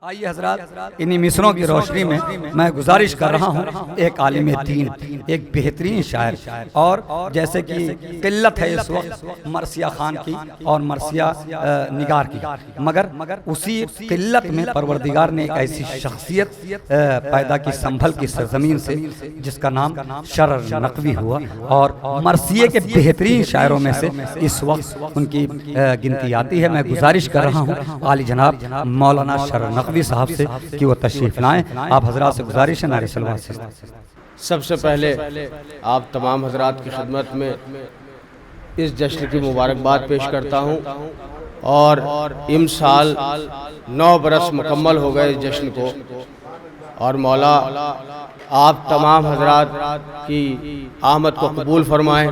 आइए हजरात, इन्हीं मिसरों की रोशनी में मैं गुजारिश कर रहा हूँ एक आलिम दीन, एक बेहतरीन शायर, और जैसे कि किल्लत है इस वक्त मरसिया खान की और मरसिया निगार की, मगर उसी किल्लत में परवरदिगार ने एक ऐसी शख्सियत पैदा की संभल की सरजमीन से जिसका नाम शरर नकवी हुआ, और मरसिए के बेहतरीन शायरों में से इस वक्त उनकी गिनती आती है। मैं गुजारिश कर रहा हूँ आली जनाब मौलाना शरर नकवी साहब से कि वो तशरीफ लाएं। आप हजरात से गुजारिश है नारे सलवात से। सबसे पहले आप तमाम हजरात की खिदमत में इस जश्न की मुबारकबाद पेश करता हूँ, और इम साल 9 बरस मुकम्मल हो गए इस जश्न को, और मौला आप तमाम हजरात की आमद को कबूल फरमाएं,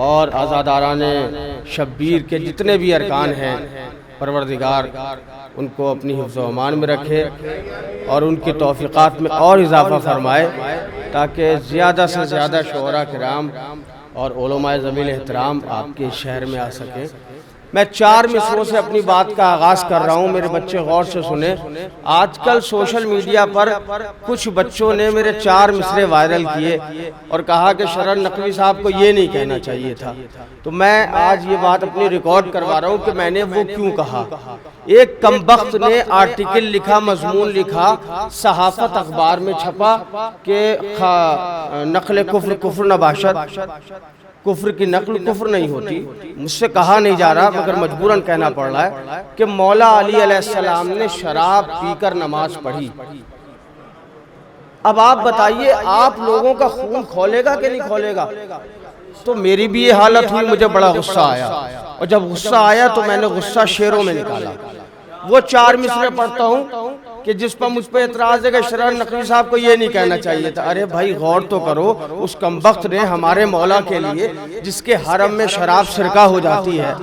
और आज़ादाराने शब्बीर के जितने भी अरकान हैं परवरदिगार उनको अपनी हिफ्ज़ व अमान में रखे और उनकी तौफ़ीक़ात में और इजाफ़ा फरमाए, ताकि ज़्यादा से ज़्यादा शुअरा किराम और उलमाए ज़मीन एहतराम आपके शहर में आ सकें। मैं 4 मिसरों से अपनी बात का आगाज़ कर रहा हूँ, मेरे बच्चे गौर से सुने। आजकल सोशल मीडिया पर कुछ बच्चों ने मेरे 4 मिसरे वायरल किए और कहा कि शरर नकवी साहब को ये नहीं कहना चाहिए था। तो मैं आज ये बात अपनी रिकॉर्ड करवा रहा हूँ कि मैंने वो क्यों कहा। एक कमबख्त ने आर्टिकल लिखा, मजमून लिखा, सहाफ़त अखबार में छपा कि नक़ल कुफ्र कुफ्र नबाशत, कुफ्र की नकल कुफ्र नहीं होती। मुझसे कहा नहीं जा रहा मगर मजबूरन कहना पड़ रहा है कि मौला अली अलैहिस्सलाम ने शराब पीकर नमाज पढ़ी। अब आप बताइए, आप लोगों का खून खोलेगा कि नहीं खोलेगा? तो मेरी भी ये हालत हुई, मुझे बड़ा गुस्सा आया, और जब गुस्सा आया तो मैंने गुस्सा शेरों में निकाला। वो 4 मिसरे पढ़ता हूँ कि जिस पर मुझ पर एतराज़ है कि शरर नकवी साहब को ये नहीं कहना चाहिए था। अरे भाई गौर तो करो, उस कमबख्त ने हमारे मौला के लिए जिसके हरम में शराब सिरका हो जाती है,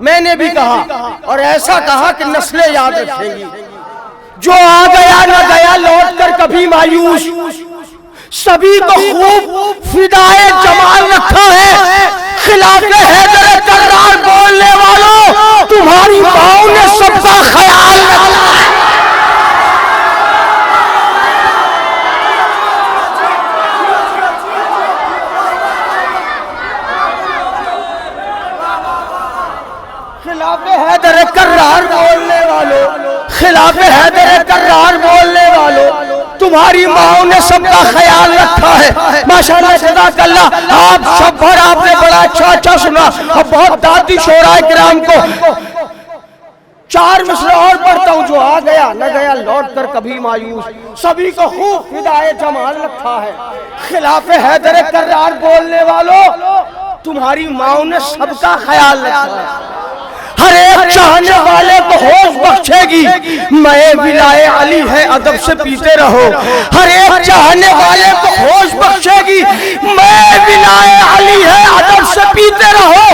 मैंने भी कहा और ऐसा कहा कि नस्लें याद रखेंगी। जो आ गया न गया लौट कर कभी मायूस, सभी को खूब फिदाए जमाल रखा है। खिलाफे हैदर कर्रार बोलने वालों, तुम्हारी माओ ने सबका ख्याल रखा है। खिलाफे हैदर कर्रार बोलने वालों, खिलाफे हैदर कर्रार बोलने वालों, तुम्हारी माओ ने सबका ख्याल रखा है। माशाअल्लाह जज़ाकल्लाह, आप सब भर आपने बड़ा अच्छा सुना, और बहुत दादी शोराए किराम को 4 मिसरे और पढ़ता हूँ। जो आ गया न गया लौट कर कभी मायूस, सभी को खूब फिदाए जमाल रखा है। खिलाफे हैदर कर्रार बोलने वालों, तुम्हारी माओ ने सबका ख्याल रखा है। हर एक चाहने वाले को होश बख्शेगी, मैं विलाए अली है अदब से पीते रहो। हर एक चाहने वाले को होश बख्शेगी, मैं विलाए अली है अदब से पीते रहो।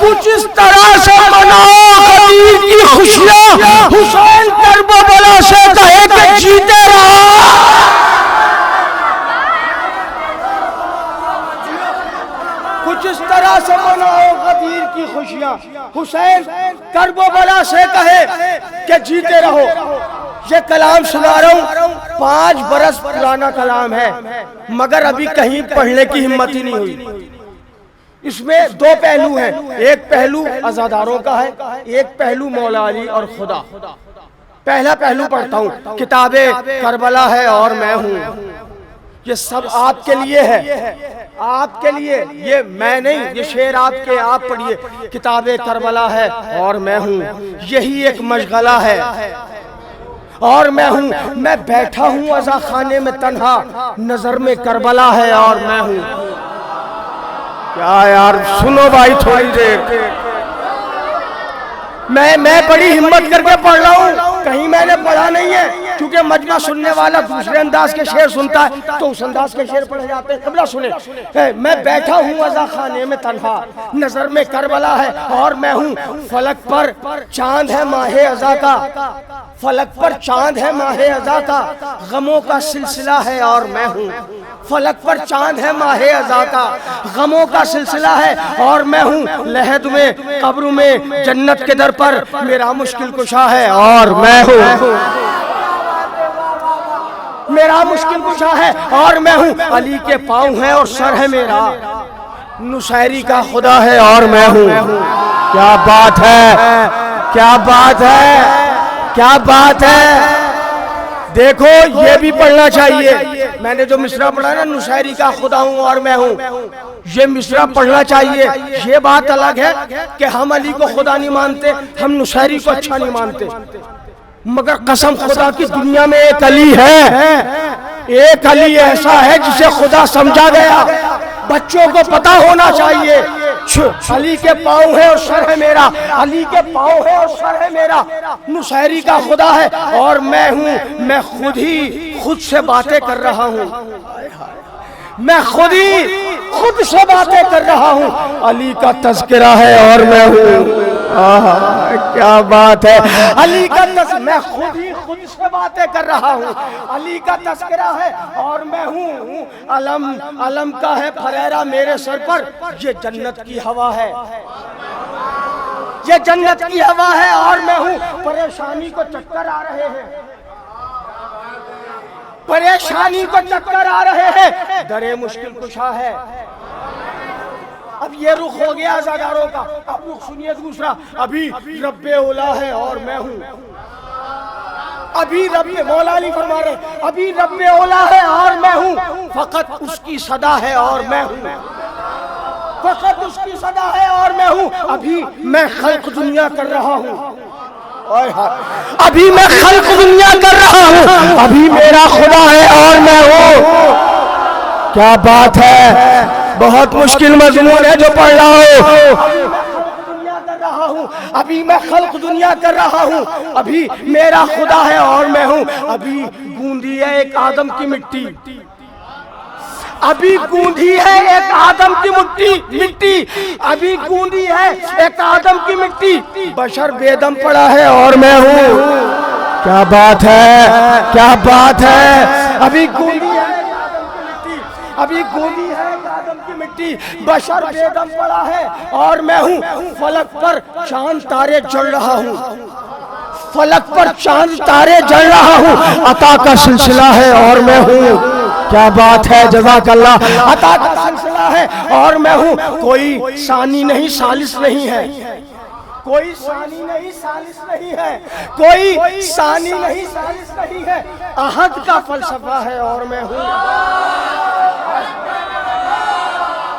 कुछ इस तरह से मनाओ कबीर की खुशियां, हुसैन करबला से कहे कि जीते रहो। कुछ इस तरह से मनाओ कबीर की खुशियां, हुसैन करबला से कहे कि जीते रहो। ये कलाम सुना रहा हूँ, 5 बरस पुराना कलाम है, मगर अभी कहीं पढ़ने की हिम्मत ही नहीं हुई। इसमें 2 पहलू हैं, एक पहलू अज़ादारों का है, एक पहलू मौला अली और खुदा। पहला पहलू पढ़ता हूँ, किताबे करबला है और मैं हूँ। ये सब आपके लिए है, आपके लिए, ये मैं नहीं, ये शेर आपके, आप पढ़िए। किताबे करबला है और मैं हूँ, यही एक मशगला है और मैं हूँ। मैं बैठा हूँ अज़ा खाने में तन्हा, नजर में करबला है और मैं हूँ। क्या यार, सुनो भाई थोड़ी देर। मैं बड़ी हिम्मत करके पढ़ रहा हूँ, कहीं मैंने पढ़ा नहीं है क्योंकि मजमा सुनने वाला दूसरे अंदाज के शेर सुनता है तो उस अंदाज के शेर पढ़े जाते हैं। कबला सुने, मैं बैठा हूँ अज़ा खाने में तन्हा, नजर में करबला है और मैं हूँ, फलक पर चांद है माहे अज़ा का, फलक पर चांद है माहे अज़ा का, गमों का सिलसिला है और मैं हूँ, फलक पर चांद है माहे अज़ा का, गमों का सिलसिला है और मैं हूँ, लहद में कब्र में जन्नत के दर पर मेरा मुश्किल कुशा है और मैं हूँ, मेरा मुश्किल कुशा है और मैं हूँ, अली के पाँव है और सर है मेरा, नुसैरी का खुदा है और मैं हूँ। क्या बात है, क्या बात है, क्या बात है। देखो ये भी पढ़ना चाहिए, मैंने जो मिसरा पढ़ा ना, नुसैरी का खुदा हूँ और मैं हूँ, ये मिसरा पढ़ना चाहिए। ये बात अलग है कि हम अली को खुदा नहीं मानते, हम नुसैरी को अच्छा नहीं मानते, मगर कसम खुदा की दुनिया में एक अली है, एक अली ऐसा है जिसे खुदा समझा गया। बच्चों को पता होना चाहिए, अली के पाँव है और सर है मेरा, अली के पाँव है और सर है मेरा, नुसैरी का खुदा है और मैं हूँ, मैं खुद ही खुद से बातें कर रहा हूँ, मैं खुद ही खुद से बातें कर रहा हूँ, अली का तज़किरा है और मैं हूँ। क्या बात है, अली का मैं खुद ही खुद से बातें कर रहा हूँ, अली का तज़किरा है और मैं हूँ, अलम अलम का है फरेरा मेरे सर पर, ये जन्नत की हवा है, ये जन्नत की हवा है और मैं हूँ, परेशानी को चक्कर आ रहे हैं, परेशानी को चक्कर आ रहे हैं, दरे मुश्किल कुशा है। अब ये रुख हो गया अज़ादारों का, अब रुख सुनिए दूसरा, अभी रब्बे औला है और मैं हूँ, अभी रब्बे मौला अली फरमा रहे, अभी रब्बे औला है और मैं हूँ, फकत उसकी सदा है और मैं हूँ, फकत उसकी सदा है और मैं हूँ, अभी मैं खल्क दुनिया कर रहा हूँ, अभी मैं खल्क दुनिया कर रहा हूँ, अभी मेरा खुदा है और मैं हूँ। क्या बात है, बहुत मुश्किल मजमून है जो पढ़ रहा हूँ, अभी मैं खल्क दुनिया कर रहा हूँ, अभी मेरा खुदा है और मैं हूँ, अभी गूंदी है एक आदम की मिट्टी, अभी गूंदी है एक आदम की मिट्टी, अभी गूंदी है एक आदम की मिट्टी, बशर बेदम पड़ा है और मैं हूँ। क्या बात है, क्या बात है, अभी गूंदी है एक आदम की मिट्टी, अभी गूंदी है एक आदम की मिट्टी, बशर बेदम पड़ा है और मैं हूँ, फलक पर चांद तारे जल रहा हूँ, फलक पर चांद तारे जल रहा हूँ, अता का सिलसिला है और मैं हूँ। क्या बात है, जज़ाकल्लाह, अता का सिलसिला है और मैं हूँ, कोई सानी नहीं सालिस नहीं है, कोई सानी नहीं सालिस नहीं है, कोई सानी नहीं सालिस नहीं है, अहद का फलसफा है और मैं हूँ,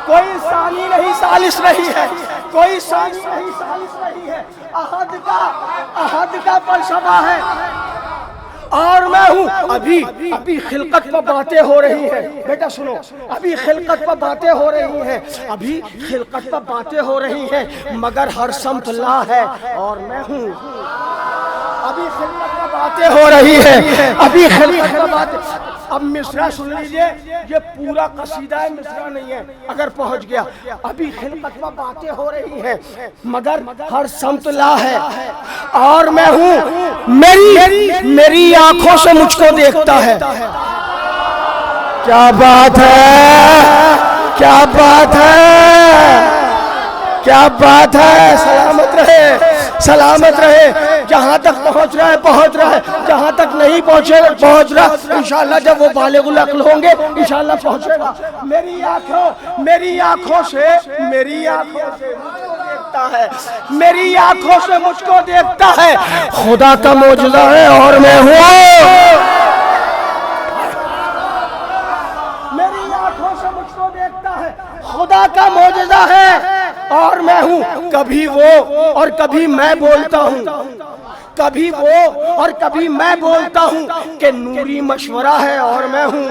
कोई सानी नहीं सालिस नहीं है, कोई सानी नहीं सालिस नहीं है, अहद का फलसफा है और मैं हूँ। अभी खिलकत पर बातें हो रही हैं, बेटा सुनो, अभी खिलकत पर बातें हो रही हैं, अभी खिलकत पर बातें हो रही हैं, मगर हर समत ला है और मैं हूँ। अभी खिलकत पर बातें हो रही है, अभी खिलकत पर बातें, अब मिसरा सुन लीजिए, ये पूरा कसीदा है, मिसरा नहीं है, अगर पहुंच गया, अभी खिलकत पर बातें हो रही हैं, मगर हर समत ला है और मैं हूँ, मेरी आंखों से मुझको देखता है। क्या बात है, क्या बात है, क्या बात है, सलामत रहे, सलामत रहे, जहाँ तक पहुँच रहा है, जहाँ तक नहीं पहुँच रहा, इंशाअल्लाह जब वो बालिगुल अक्ल होंगे इंशाअल्लाह पहुँचेगा। मेरी आँखों से देखता है, मेरी आँखों से मुझको देखता है, खुदा का मौजूदा है और मैं हूँ। मेरी आँखों से मुझको देखता है, खुदा का मौजूदा है और मैं हूँ। कभी वो और कभी मैं बोलता हूँ, कभी वो और कभी मैं बोलता हूँ कि नूरी मशवरा है और मैं हूँ,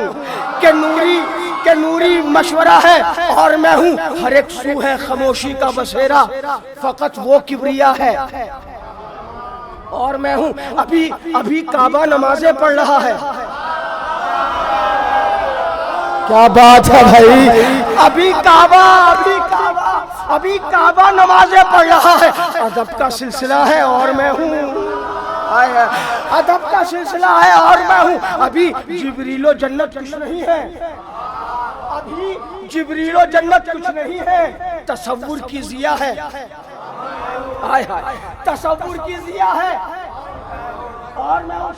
कि नूरी मशवरा है और मैं हूँ। हर एक सू है खामोशी का बसेरा, फकत वो किबरिया है, और मैं हूं अभी अभी काबा नमाजें पढ़ रहा है। क्या बात है भाई, अभी काबा नमाजें पढ़ रहा है। अदब का सिलसिला है और मैं हूँ, अदब का सिलसिला है और मैं हूँ। अभी जिब्रीलो जन्नत कुछ नहीं है, अभी जिब्रीलो जन्नत कुछ नहीं है, तसव्वुर की ज़िया है। हाय हाय, तसव्वुर की ज़िया है और मैं हूँ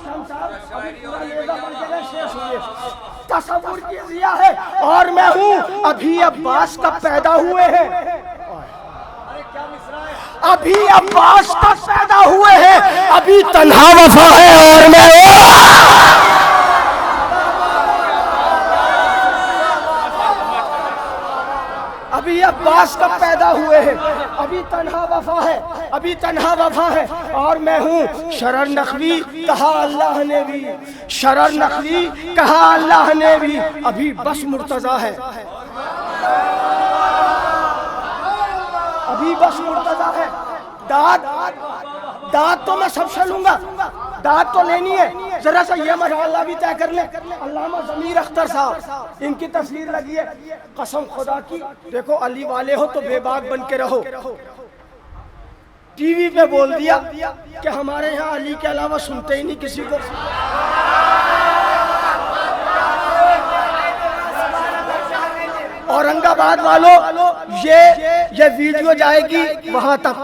तसव्वुर की ज़िया है और मैं हूँ। अभी अब्बास कब पैदा हुए हैं, अभी अब्बास कब पैदा हुए हैं। अभी तन्हा वफा है और मैं अभी अब्बास कब पैदा हुए हैं। अभी तन्हा वफा है, अभी तन्हा वफा है और मैं हूँ। शरर नकवी कहा अल्लाह ने भी, शरर नकवी कहा अल्लाह ने भी। अभी बस मुर्तजा है, अभी बस मुर्तजा है। दाद तो मैं सबसे लूंगा, दाद तो लेनी है। जरा सा ये मरहला भी तय कर ले। अल्लामा ज़मीर अख्तर साहब, इनकी तस्वीर लगी है। कसम खुदा की, देखो अली वाले हो तो बेबाक बन के रहो। टीवी पे बोल दिया कि हमारे यहाँ अली के अलावा सुनते ही नहीं किसी को। औरंगाबाद वालों, ये वीडियो जाएगी वहां तक।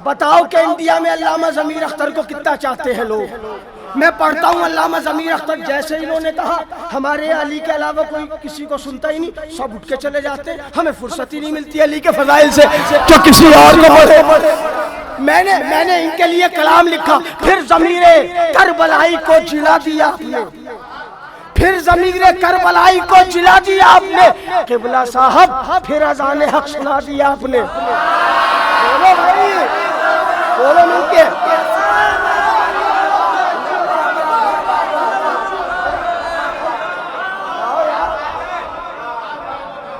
बताओ कि इंडिया में अल्लामा ज़मीर अख्तर को कितना चाहते हैं लोग। मैं पढ़ता हूँ अल्लामा ज़मीर अख्तर, जैसे इन्होंने कहा हमारे अली के अलावा कोई किसी को सुनता ही नहीं, सब उठ के चले जाते। हमें फुर्सत ही नहीं मिलती अली के फजाइल से जो किसी और को पढ़े। मैंने इनके लिए कलाम लिखा। फिर ज़मीरे करबलाई को जिला दिया आपने, फिर ज़मीरे करबलाई को जिला दिया आपने। क़िबला साहब फिर अज़ान हक सुना दिया आपने। बोलो भाई, बोलो मिलके।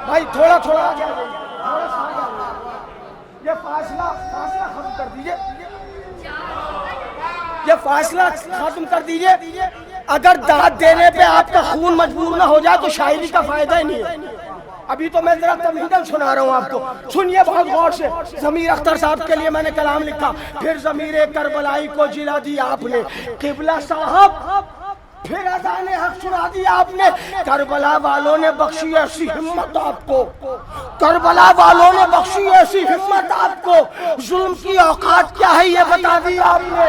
भाई थोड़ा थोड़ा ये फासला खत्म कर दीजिए, ये फासला खत्म कर दीजिए। अगर दाद देने पे आपका खून मजबूर ना हो जाए तो शायरी का फायदा ही नहीं है। अभी तो मैं जरा तमहीदन सुना रहा हूँ आपको, सुनिए बहुत गौर से। ज़मीर अख्तर साहब के लिए मैंने कलाम लिखा। फिर ज़मीरे करबलाई को जिला दिया आपने। क़िबला साहब फिर अज़ान हक सुना दिया आपने। करबला वालों ने बख्शी ऐसी हिम्मत आपको, करबला वालों ने बख्शी ऐसी हिम्मत आपको। जुल्म की औकात क्या है ये बता दिया आपने,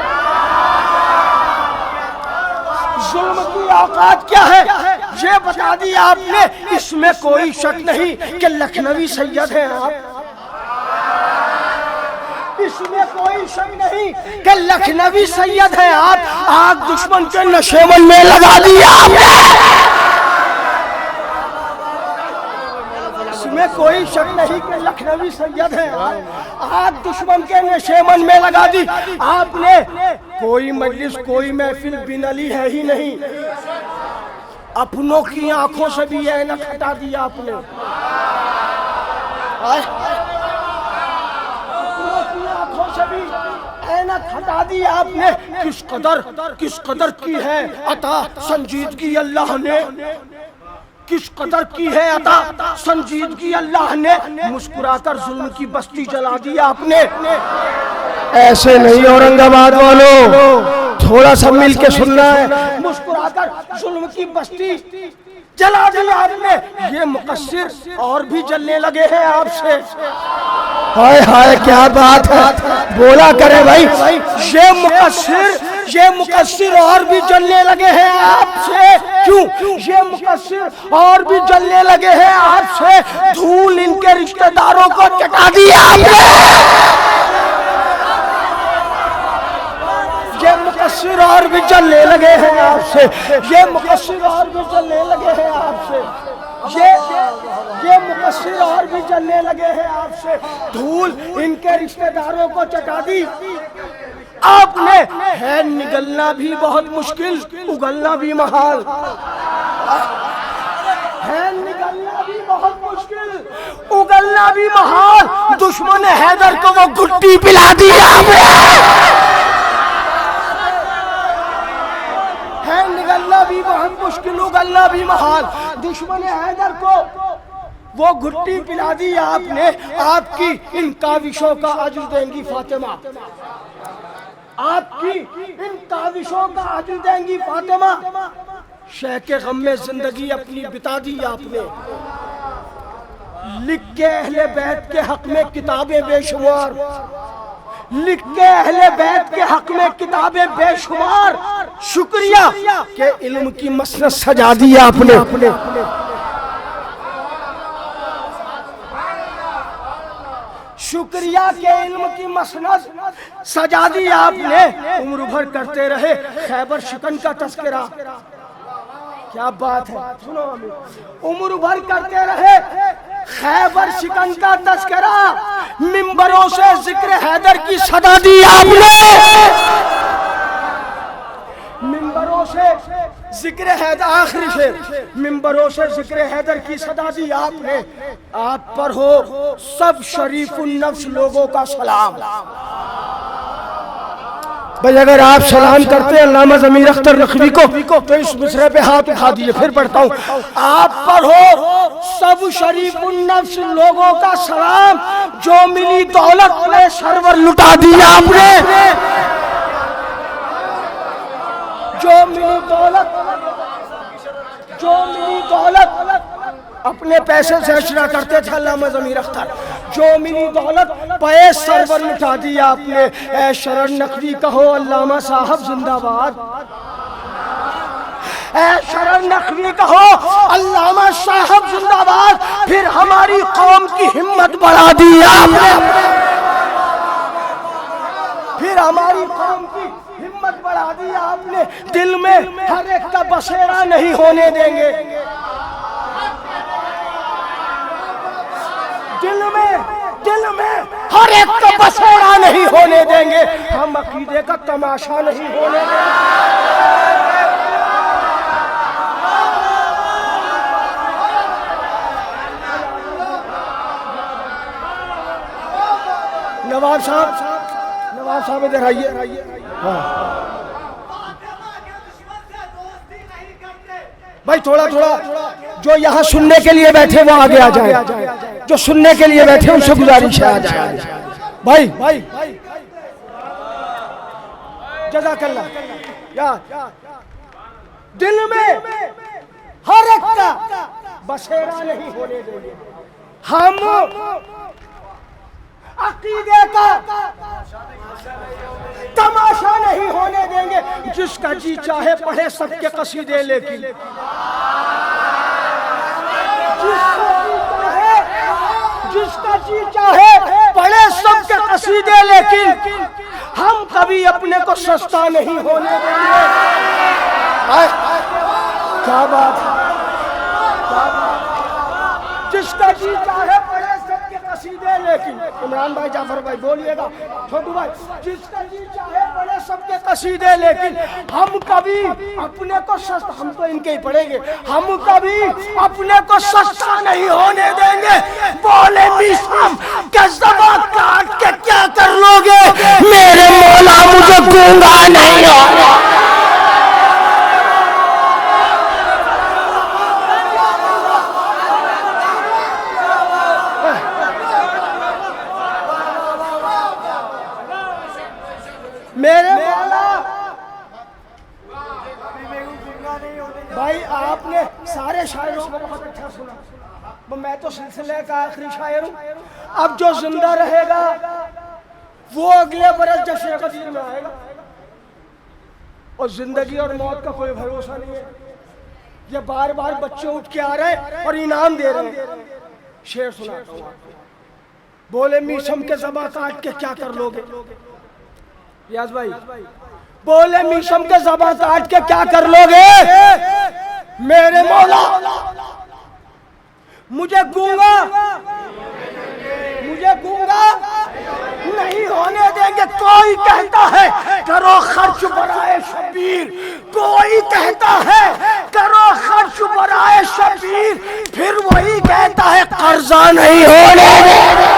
जुल्म की औकात क्या है ये बता दिया आपने। इसमें कोई शक नहीं कि लखनवी सैयद हैं आप, इसमें कोई शक नहीं कि लखनवी सैयद हैं आप। आग दुश्मन के नशेमन में लगा दिया आपने, इसमें कोई शक नहीं कि लखनवी सैयद हैं आप। आग दुश्मन के नशेमन में लगा दी आपने। कोई मजलिस कोई महफिल बिन अली है ही नहीं। अपनों की आंखों से भी ऐनक हटा दिया आपने, अपनों की आंखों से भी ऐनक हटा दी आपने। किस कदर की है अता संजीदगी अल्लाह ने, किस कदर की है अता संजीदगी अल्लाह ने। मुस्कुराकर जुल्म की बस्ती जला दी आपने। ऐसे नहीं औरंगाबाद वालों, थोड़ा सा मिल के सुनना है। मुस्कुराकर जुल्म की बस्ती जला दी आपने। ये मुकस्सिर और भी जलने लगे हैं आपसे। हाय हाय क्या बात है, बोला करे भाई। ये मुकस्सिर और भी जलने लगे हैं आपसे। क्यों? ये मुकस्सिर और भी जलने लगे हैं आपसे। धूल इनके रिश्तेदारों को चटा दिया आपने। ये मुकस्सिर और भी जलने लगे हैं आपसे, ये मुकस्सिर और भी जलने लगे हैं आपसे, ये मुकस्सिर और भी जलने लगे हैं आपसे। धूल इनके रिश्तेदारों को चटा दी आपने। है निगलना भी बहुत मुश्किल, उगलना भी महाल। है निगलना भी बहुत मुश्किल, उगलना भी महाल। दुश्मन हैदर को वो गुट्टी पिला दी आपने। बचना भी महाल। दुश्मन हैदर को वो घुट्टी पिला दी आपने, आपकी इन काविशों का अजर देंगी फातिमा, आपकी इन काविशों का अजर देंगी फातिमा। शह के गम में जिंदगी अपनी बिता दी आपने, लिख के अहले बैत के हक में किताबें बेशुमार, लिख के अहले बैत के हक में किताबें बेशुमार। शुक्रिया के इल्म की मसनद सजा दी आपने, शुक्रिया के इल्म की मसनद सजा दी आपने। उम्र भर करते रहे खैबर शिकन का तस्करा, क्या बात है, सुनो। उम्र भर करते रहे खैबर शिकन का तस्करा, मिंबरों से जिक्र हैदर की सदा दी आपने, मिंबरों से जिक्र हैदर, आखिरी शेर, मिंबरों से जिक्र हैदर की सदा दी आपने। आप पर हो सब शरीफुन नफ्स लोगों का सलाम। भाई अगर आप सलाम करते हैं अल्लामा ज़मीर अख्तर नकवी को तो इस मिसरे पे हाथ उठा दिए। फिर पढ़ता हूँ, आप पर हो सब शरीफुन नफ्स लोगों का सलाम, जो मिली दौलत में सरवर लुटा दी आपने, जो मिली दौलत, जो मिली दौलत अपने पैसे से अशरा करते थे अल्लामा ज़मीर अख्तर, जो मिली दौलत पे सरवर लुटा दी आपने। ऐ शरण नकवी कहो अल्लामा साहब जिंदाबाद, ऐ शरण नकवी कहो अल्लामा साहब जिंदाबाद। फिर हमारी कौम की हिम्मत बढ़ा दी आपने, फिर हमारी कौम की हिम्मत बढ़ा दी आपने। दिल में हर एक का बसेरा नहीं होने देंगे, दिल में हर एक का बसेरा नहीं होने देंगे। हम अकीदे का तमाशा नहीं होने देंगे। नवाब साहब इधर आइए। भाई थोड़ा जो यहाँ सुनने के लिए बैठे वो आगे आ जाए, जो सुनने के लिए बैठे उनसे गुजारिश है आ जाए। भाई जज़ाकल्लाह यार, दिल में हर एक का बसेरा नहीं होने देंगे। हम अकीदे का तमाशा नहीं होने देंगे। जिसका जी चाहे पढ़े सबके कसीदे, लेकिन जिसका जी चाहे पढ़े सबके कसीदे, लेकिन हम कभी अपने को सस्ता नहीं होने देंगे। क्या बात है, जिसका जी चाहे पढ़े सबके कसीदे, लेकिन इमरान भाई, जाफर भाई बोलिएगा, छोटू भाई, जिसका जी चाहे पढ़े सबके कसीदे, लेकिन हम कभी अपने को सस्ता, हम तो इनके ही पढ़ेंगे, हम कभी अपने को सस्ता नहीं होने देंगे। बोले मिसम के ज़बान काट के क्या कर लोगे, मेरे मौला मुझे गूंगा नहीं होगा। मेरे मौला भाई, आपने सारे शायरों को बहुत अच्छा सुना, मैं तो सिलसिले का आखिरी शायर हूँ। अब जो जिंदा रहेगा वो अगले बरस जश्न कदीर में आएगा, और जिंदगी और मौत का कोई भरोसा नहीं है। ये बार बार बच्चे उठ के आ रहे हैं और इनाम दे रहे हैं। शेर सुनाता हूँ आपको। बोले मीशम के ज़बां काट के क्या कर लोगे, रियाज भाई, बोले मीशम के ज़बां काट के क्या कर लोगे, मेरे मौला मुझे गूंगा नहीं होने देंगे। कोई कहता है करो खर्च बराए शबीर, कोई कहता है करो खर्च बराए शबीर, फिर वही कहता है कर्जा नहीं होने देंगे।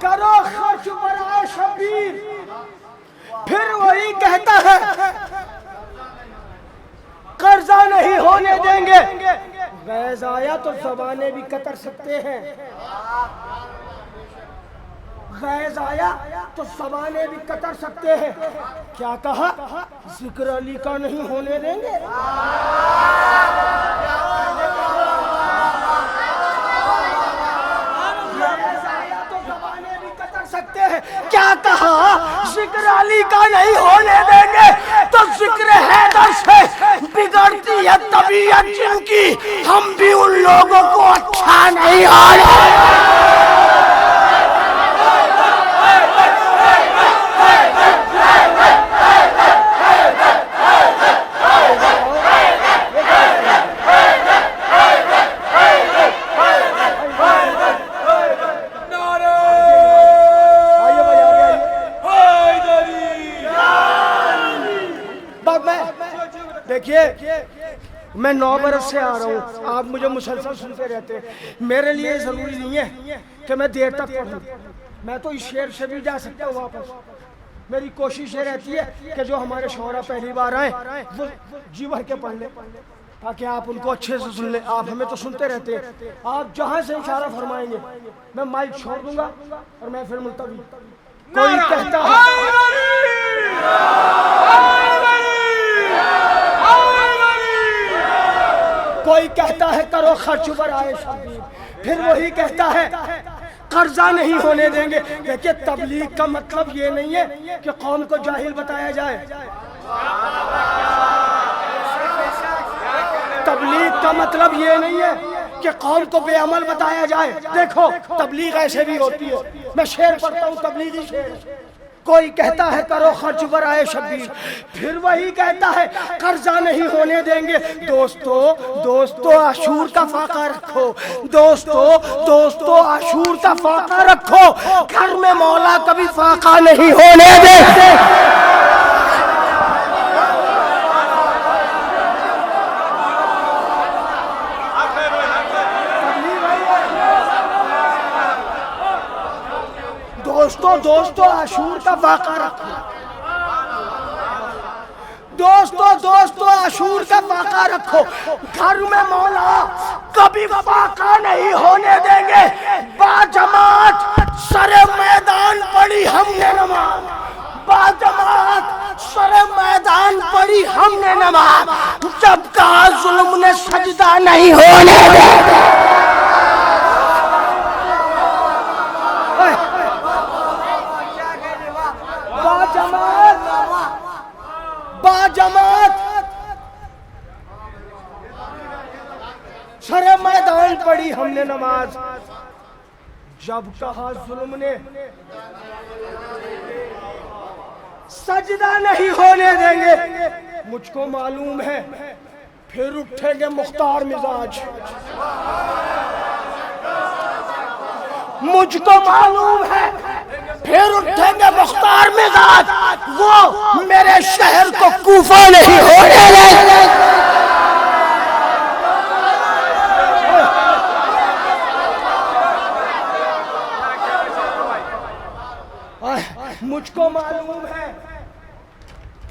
करो खर्च बराए शबीर, फिर वही कहता है कर्जा नहीं होने देंगे। गैज़ आया तो ज़बानें भी कतर सकते हैं, गैज़ आया तो ज़बानें भी कतर सकते हैं। क्या कहा? जिक्र अली का नहीं होने देंगे। सकते हैं। क्या कहा? जिक्र अली का नहीं होने देंगे तो जिक्र हैदर से बिगड़ती है तबीयत जिनकी, हम भी उन लोगों को अच्छा नहीं आने। देखिए, मैं 9 बरस से आ रहा हूँ, आप मुझे मुसलसल सुनते रहते हैं। मेरे लिए ज़रूरी नहीं है कि मैं देर तक पढ़ूँ, मैं तो इस शेर से भी जा सकता हूँ वापस। मेरी कोशिश ये रहती है कि जो हमारे शौरा पहली बार आए वो जी भर के पढ़ लें, ताकि आप उनको अच्छे से सुन लें। आप हमें तो सुनते रहते हैं, आप जहाँ से इशारा फरमाएंगे मैं माइक छोड़ दूंगा और मैं फिर मुल्तवी। कोई कहता है कोई कहता है करो खर्च बराए शबीर, फिर वही कहता है कर्जा नहीं होने देंगे। देखिए, तबलीग का मतलब ये नहीं है कि कौम को जाहिल बताया जाए, तबलीग का मतलब ये नहीं है कि कौम को बेअमल बताया जाए। देखो, तबलीग ऐसे भी होती है। मैं शेर पढ़ता हूँ, तबलीगी शेर। कोई कहता है करो खर्च बराए शबीर, फिर वही कहता है कर्जा नहीं होने देंगे। दोस्तों आशूर का फाका रखो, दोस्तों आशूर का फाका रखो, घर में मौला कभी फाका नहीं होने देते। दोस्तों आशूर का फाका रखो, दोस्तों आशूर का फाका रखो, घर में मौला कभी फाका नहीं होने देंगे। बाजमात सरे मैदान पड़ी हमने नमाज, बाजमात सरे मैदान पड़ी हमने नमाज, जब कहा जुल्म ने सजदा नहीं होने देंगे। बाजमात सरे मैदान पड़ी हमने नमाज, जब कहा जुल्म ने सजदा नहीं होने देंगे। मुझको मालूम है फिर उठेंगे मुख्तार मिजाज, मुझको मालूम है फिर उठेंगे मुख्तार मिजाज, वो मेरे शहर को कूफा नहीं होने देंगे। मुझको मालूम है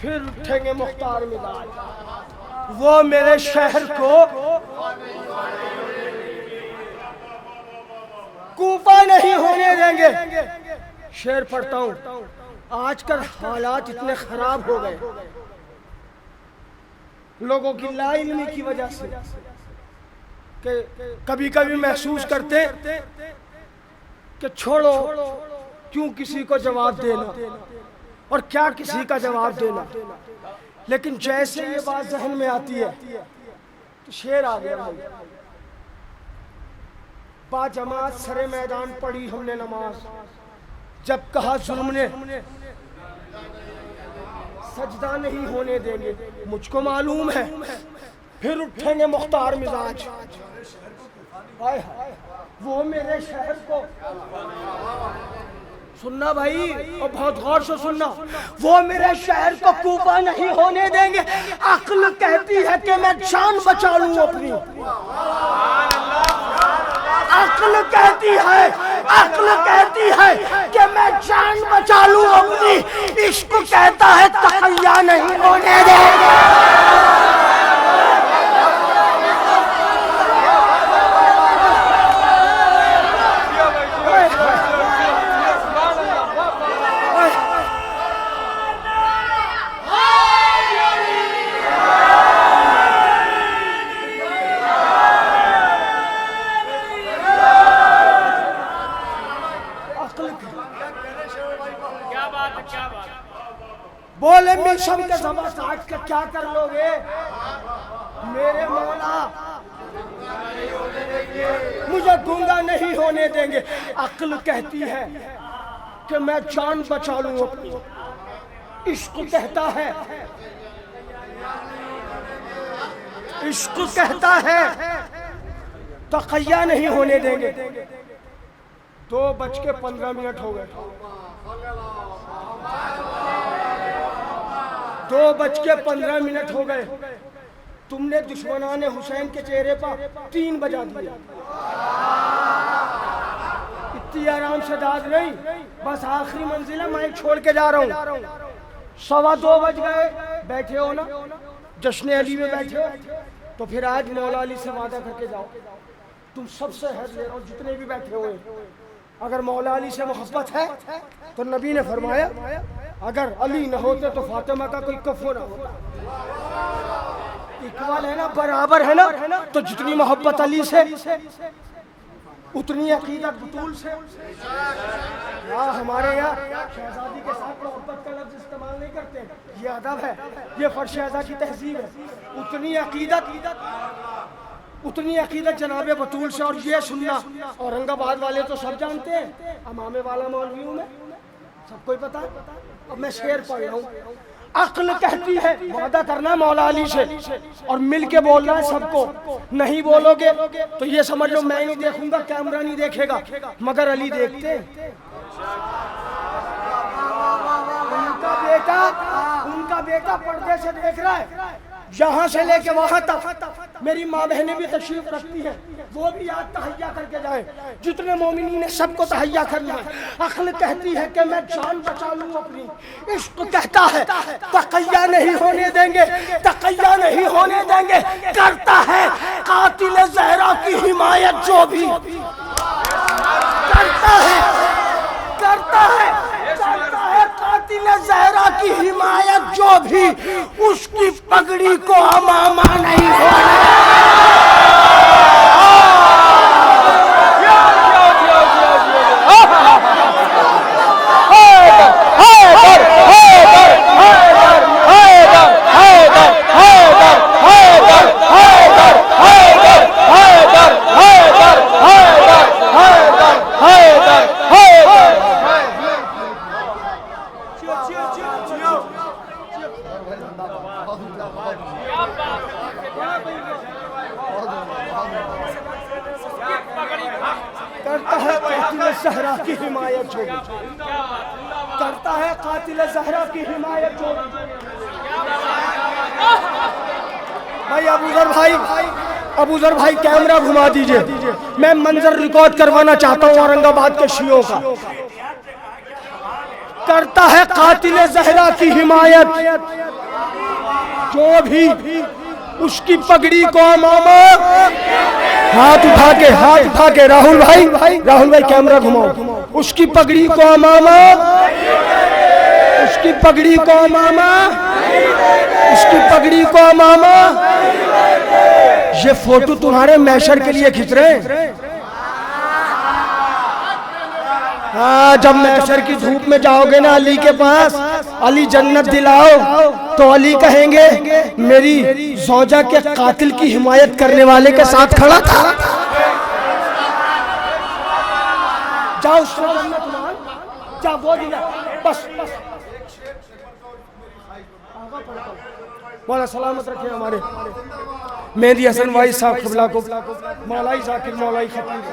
फिर उठेंगे मुख्तार मिजाज, वो मेरे शहर को कूफा नहीं होने देंगे। शेर पढ़ता हूँ, आजकल हालात इतने खराब हो गए लोगों की लाइल्मी की वजह से कि कभी कभी महसूस करते कि छोड़ो क्यों किसी को जवाब देना और क्या किसी का जवाब देना, लेकिन जैसे ये बात जहन में आती है तो शेर आ गया। बाजमात सरे मैदान पढ़ी हमने नमाज, जब कहा जुल्म ने सजदा नहीं होने देंगे। मुझको मालूम है फिर उठेंगे मुख्तार मिजाज, वो मेरे शहर को सुनना भाई, और बहुत गौर से सुनना, वो मेरे शहर को कूफा नहीं होने देंगे। अक्ल कहती है कि मैं जान बचा लूं अपनी, अक्ल कहती है, अक्ल कहती है कि मैं जान बचा लूं अपनी, इश्क कहता है तकैया नहीं होने देंगे। बोले मिशन के समा काट के क्या कर लोगे मेरे मौला, मुझे गूंगा नहीं होने देंगे। अक्ल कहती है कि मैं जान बचा लूं अपनी, इश्क कहता है, इश्क कहता है तकैया नहीं होने देंगे। 2:15 हो गए, 2:15 हो गए। तुमने दुश्मनाने हुसैन के चेहरे पर 3 बजा दिया। इतनी आराम से दाद नहीं, बस आखिरी मंजिल है, मैं छोड़ के जा रहा हूँ। 2:15 बज गए, बैठे हो ना जश्न अली में बैठे हो, तो फिर आज मौला अली से वादा करके जाओ। तुम सबसे हद ले रहा हूँ जितने भी बैठे हुए, अगर मौला अली से मोहब्बत है तो नबी ने फरमाया अगर अली न होते तो फातिमा का कोई कफो ना होता। इक्वल है ना, बराबर है ना, तो जितनी मोहब्बत अली से उतनी अकीदत बतूल से। हमारे यहाँ शहजादी के साथ मोहब्बत का लफ्ज इस्तेमाल नहीं करते, ये अदब है, ये फर्श अज़ा की तहजीब है। उतनी अकीदत जनाब बतूल से। और ये सुनना, औरंगाबाद वाले तो सब जानते हैं, अमामे वाला मौलवी हूँ मैं, सबको ही पता। अब मैं शेर पढ़ रहा हूँ। अक्ल कहती है वादा करना मौला अली से और मिल के बोलना है सबको। नहीं बोलोगे तो ये समझ लो मैं नहीं देखूंगा, कैमरा नहीं देखेगा, मगर अली देखते। उनका बेटा पर्दे से देख रहा है, यहाँ से लेके वहां तक। मेरी माँ बहनें भी तशरीफ रखती है, वो भी याद तहैया करके जाए। जितने मोमिनी ने सबको तहैया करना है। अक्ल कहती है कि मैं जान बचा लूं अपनी, इश्क कहता है तकैया नहीं होने देंगे, तकैया नहीं होने देंगे। करता है कातिल ज़हरा की हिमायत जो भी करता है कातिल ज़हरा की हिमायत जो भी, उसकी पगड़ी को अमामा नहीं करता है कातिल ज़हरा की हिमायत जो भी, करता है कातिल ज़हरा की हिमायत जो भी। भाई अबूजर भाई कैमरा घुमा दीजिए, मैं मंजर रिकॉर्ड करवाना चाहता हूँ औरंगाबाद के शियों का। करता है कातिल ज़हरा की हिमायत जो भी, उसकी पगड़ी को अमामा। हाथ उठा के राहुल भाई कैमरा घुमाओ। उसकी पगड़ी को अमामा, उसकी पगड़ी को अमामा, उसकी पगड़ी को अमामा। ये फोटो तुम्हारे मैशर के लिए खींच रहे हैं। हाँ, जब मैशर की धूप में जाओगे ना अली के पास, अली जन्नत दिलाओ, तो अली कहेंगे मेरी ज़ौजा के कातिल की हिमायत करने वाले के साथ खड़ा था। जाओ जन्नत मान, जा वो दिला बस। मौला सलामत रखे हमारे मेहदी हसन वाई साहब क़िबला को, मौलाई जाकिर मौलाई खतीब।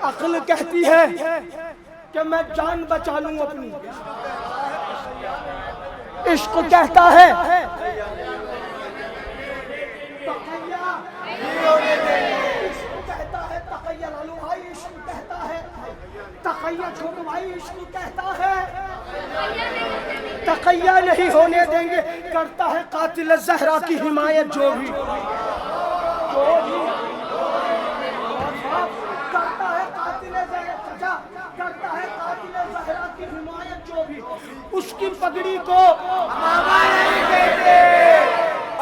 अक्ल कहती है कि मैं जान बचा लूं अपनी, इश्क कहता है तकैया, इश्क कहता है तकैया लालू भाई, इश्क कहता है तकैया छोटो भाई इश्क कहता है, तकैया नहीं होने देंगे। करता है कातिल ज़हरा की हिमायत जो भी करता है कातिल ज़हरा, करता है कातिल ज़हरा की हिमायत जो भी, उसकी पगड़ी को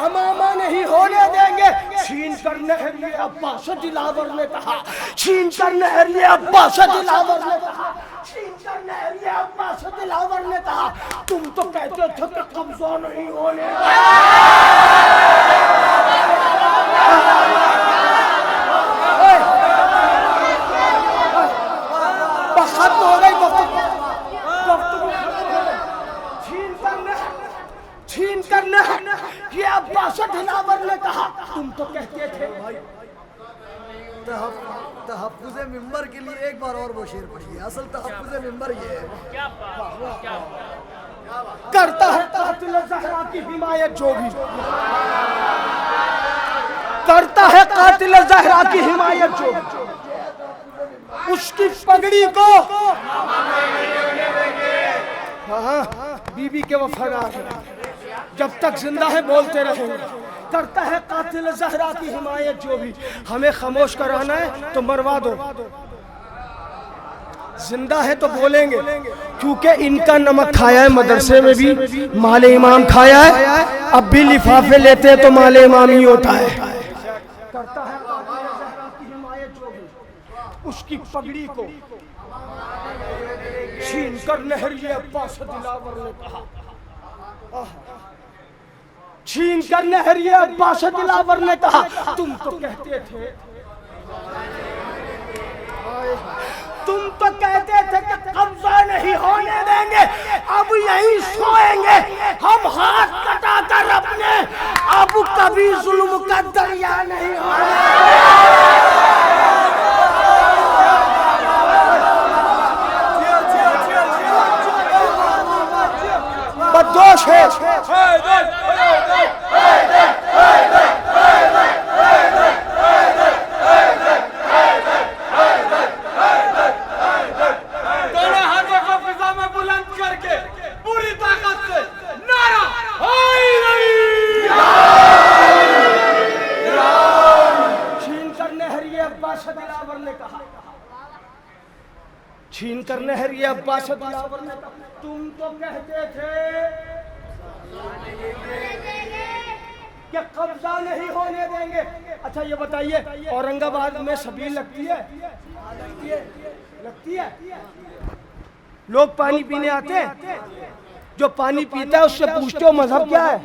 अमामा नहीं होने देंगे। छीन कर नहरिए अब्बास दिलावर ने कहा, छीन कर नहरिए अब्बास दिलावर ने कहा, छीन कर नहरिए अब्बास दिलावर ने कहा, तुम तो कहते थे कि कब्जा नहीं होने खत्म हो गई छीन करना ये अब्बास दिलावर ने कहा, तुम तो कहते थे। तहफ्फुज़े मिंबर के लिए एक बार और वो शेर पढ़िए। असल तहफ्फुज़े मिंबर ये है, करता है कातिल ज़हरा की हिमायत जो भी, करता है कातिल ज़हरा की हिमायत जो भी, उसकी पगड़ी को हाँ बीबी के वफादार है, जब तक जिंदा है बोलते रहेंगे। करता है कातिल ज़हरा की हिमायत जो भी, हमें खामोश कराना है तो मरवा दो, जिंदा है तो बोलेंगे, क्योंकि इनका नमक खाया है मदरसे में भी, माले इमाम खाया है, अब भी लिफाफे लेते हैं तो माले इमाम ही होता है। करता है कातिल ज़हरा की हिमायत जो भी, उसकी पगड़ी को छीन कर नहरिए अब्बास दिलावर ने कहा, छीन कर नहरिए अब्बास दिलावर ने कहा, तुम तो कहते थे, तुम तो कहते थे कि कब्जा नहीं होने देंगे, अब यहीं सोएंगे हम हाथ कटा कर अपने, अब कभी जुल्म का दरिया नहीं होगा। बदोश है दोनों हाथों को फिजा में बुलंद करके पूरी ताकत से नारा छीन कर नहरिए अब्बास दिलावर ने कहा, छीन कर नहरिए अब्बास दिलावर ने कहा, तुम तो कहते थे कि कब्जा नहीं होने देंगे। अच्छा ये बताइए औरंगाबाद में शबील लगती है? लगती है? लोग पानी पीने आते हैं, जो पानी पीता है उससे पूछते हो मजहब क्या है?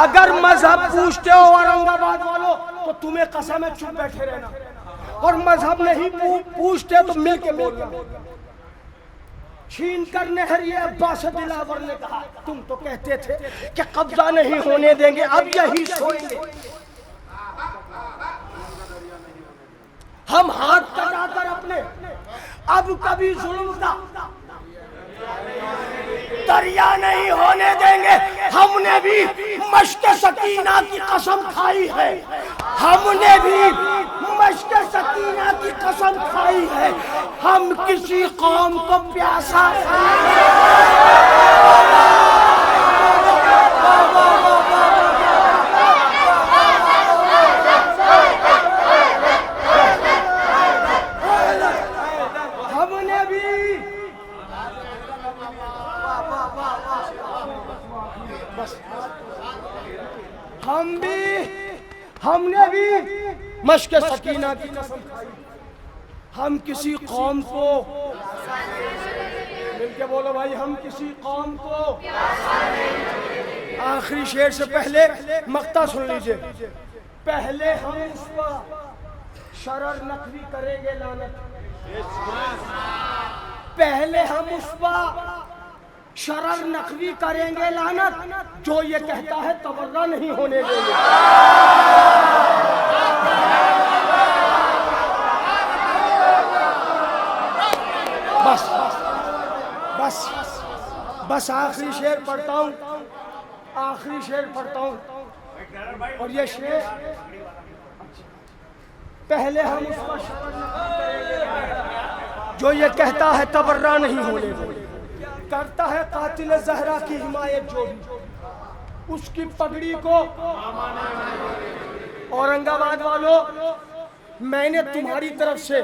अगर मजहब पूछते हो औरंगाबाद वालों तो तुम्हें कसम है चुप बैठे रहना, और मजहब नहीं पूछते तो मिल के बोलना। छीन कर नहरिए अब्बास दिलावर ने कहा, तुम तो कहते थे कि कब्जा नहीं होने देंगे, अब यही सोएंगे हम हाथ कटाकर अपने, अब कभी जुल्म का दरिया नहीं होने देंगे। हमने भी मश्क सकीना की कसम खाई है, हमने भी मश्क सकीना की कसम खाई है, हम किसी कौम को प्यासा हमने भी हमने भी मश्क सकीना की कसम खाई, हम किसी कौम को, मिलके बोलो भाई, हम किसी कौम को। आखिरी शेर से पहले मक्ता सुन लीजिए, पहले हम उस पर शरर नकवी करेंगे लानत, पहले हम उस पर शरर नकवी करेंगे लानत, जो ये कहता है तबर्रा नहीं होने देंगे। बस बस बस आखिरी शेर पढ़ता हूँ, आखिरी शेर पढ़ता हूँ, और ये शेर पहले हम उसका शरण करेंगे जो ये कहता है तबर्रा नहीं होने देंगे, करता है कातिल ज़हरा की हिमायत जो भी, उसकी पगड़ी को। औरंगाबाद वालों, मैंने तुम्हारी तरफ से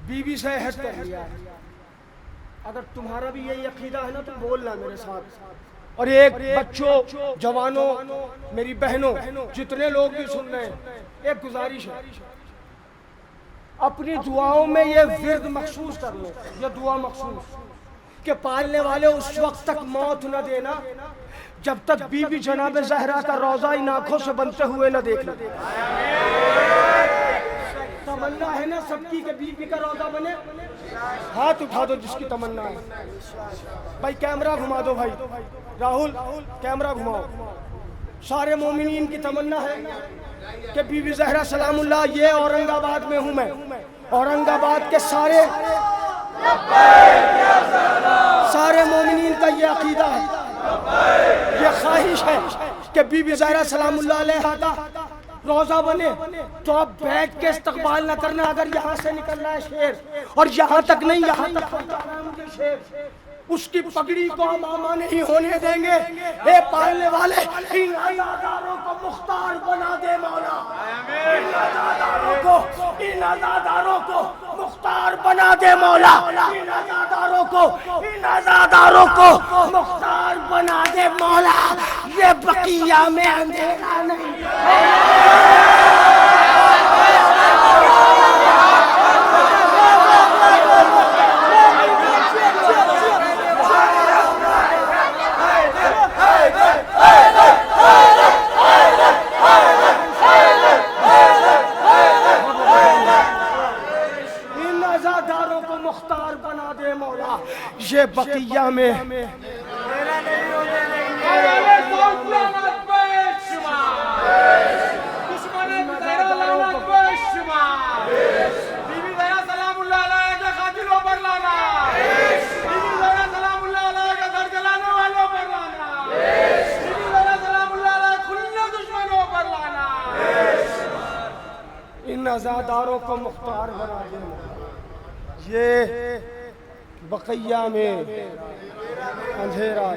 बीबी से अहद कर लिया है, अगर तुम्हारा भी यही अकीदा है ना तो बोलना मेरे साथ। और एक बच्चों, जवानों, मेरी बहनों, जितने लोग भी सुन रहे हैं, एक गुजारिश है, अपनी दुआओं में ये विर्द मखसूस कर लो, ये दुआ मखसूस कि पालने वाले उस वक्त तक मौत न देना जब तक बीबी जनाब ज़हरा का रोज़ा इन आंखों से बनते हुए न देख ले। तमन्ना है ना सबकी कि बीबी का रोज़ा बने, हाथ उठा दो जिसकी तमन्ना है। भाई कैमरा घुमा दो, भाई राहुल कैमरा घुमाओ। सारे मोमिनीन की तमन्ना है कि बीबी ज़हरा सलामुल्लाह, ये औरंगाबाद में हूँ मैं, औरंगाबाद के सारे मोमिनीन का ये अकीदा है, ये ख्वाहिश है कि बीबी ज़हरा सलामुल्लाह अलैहा का रोज़ा बने। तो अब बैठ के इस्तकबाल न करना, अगर यहाँ से निकल रहा है शेर और यहाँ तक नहीं, यहाँ तक पहुँचा रहा है मुझे शेर, उसकी पगड़ी को हम आमा नहीं होने देंगे। ए पालने वाले, इन अज़ादारों को मुख्तार बना दे मौला, इन अज़ादारों को मुख्तार बना दे मौला, इन अज़ादारों को मुख्तार बना दे मौला। ये बकिया में अंधेरा नहीं, मुख्तार बना दे मौला। ये बकिया में इन अज़ादारों को मुख्तार बना दे मौला। ये बकिया में अंधेरा